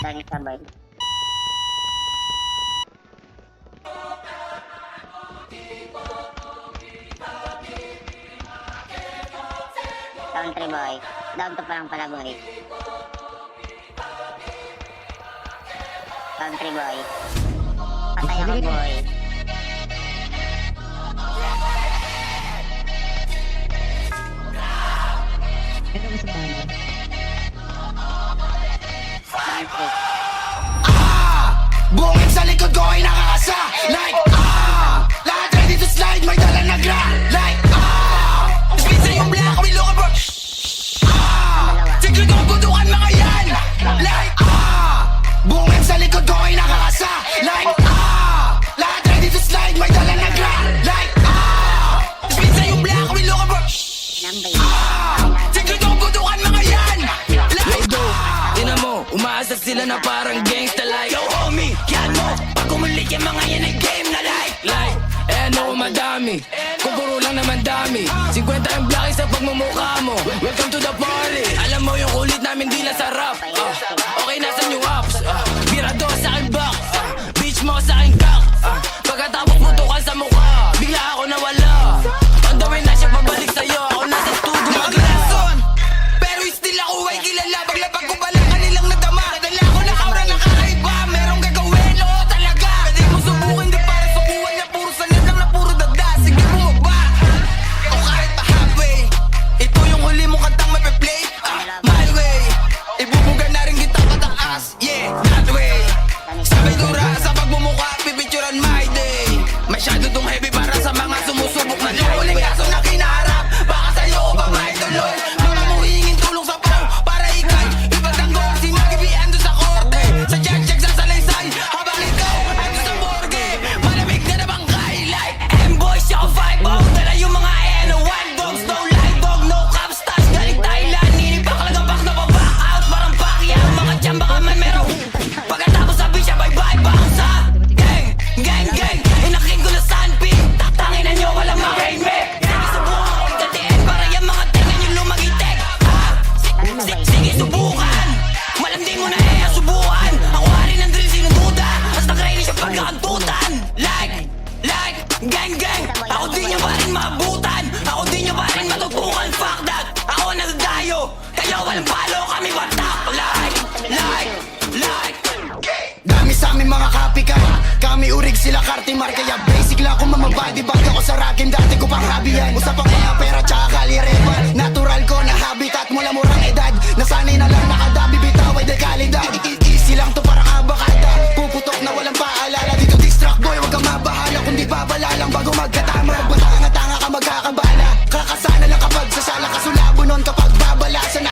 Daming sabay. Country boy. Down to pa lang pala boy. Country boy. Patay ako boy. Pero isa pa rin. Country. Bungin sa likod ko ay nakakasa. Like lahat ready to slide, may dala na gra. Like spin sa yung black, we look abroad. Tigil ko butukan mga yan. Like bungin sa likod ko ay nakakasa. Like lahat ready to slide, may dala na gra. Like spin sa yung black, we look abroad. Nambay. Tigil ko butukan mga yan. Like Ina mo, umaasa sila na parang gangsta like yo homie, yan mo. Pag umulit yung mga yan ay game na like eh ano madami, kung puro lang naman dami 50 yung blaki sa pagmumukha mo. Welcome to the party. Alam mo yung kulit namin di na sarap. Okay, nasan yung apps? Birado sa akin box, bitch mo sa akin cock. Pagkatapos putukan sa mukha, bigla ako nawala. On the way na siya pabalik sa'yo, ako nasa studio Maglason, pero still ako ay kilala. Paglapag ko pala kanilang nadama. Nadala ko na aura na kakaiba. Merong gagawin, oo talaga. Pwede mo subukin, di para sukuhan niya. Puro sanit lang na puro dagda. Sige bumaba, o kahit pa halfway. Ito yung huli mong kantang mape-play. My way, ibubuga na rin kita pataas. Yeah, that way. Sabay dura sa pagmumukha, pipicturan my day. Masyado tong heavy para sa mga sumusubok na low. Huling kaso na kinaharap, baka sa'yo ko pa may tuloy. Mga muhingin tulong sa pao, para ikay ipatanggol. Sinagibihan doon sa korte, sa judge sa salaysay. Habang ikaw, ando sa morgue, malamig na nabangkay. Like M-Boys, ako 5-0. Dala yung mga N1 dogs, no lie dog, no cap stars. Galing Thailand, ninipak lagapak na pa-back out. Parang pakya, mga tsamba ka man merong. Pagkatapos sabi siya, bye-bye, bounce up. Gang, gang, gang, inakin ko na sandpit. Tatangin na nyo, walang ma-rainmate. Sige, subukan ko ikatiin para yung mga tenga nyo lumagitek. Sige, subukan. Malamding mo na subukan. Ako hari ng drill, sinududa. Mas nag-rainy siya pagkakantutan. Like, gang, gang. Ako di nyo pa rin maabutan. Ako di nyo pa rin matutukan. Fuck that. Ako nagdayo. Kayo walang palo, kami batak. Like. Dami sa amin mga copycat. Kami urig sila kartimar. Kaya basic lang kung mamabody bag ako sa rakin. Dati ko pang hobby yan. Usapang mga pera tsaka kalirepan. Natural ko na habitat mula murang edad. Nasanay na lang nakadabi bitaw ay dekalidad.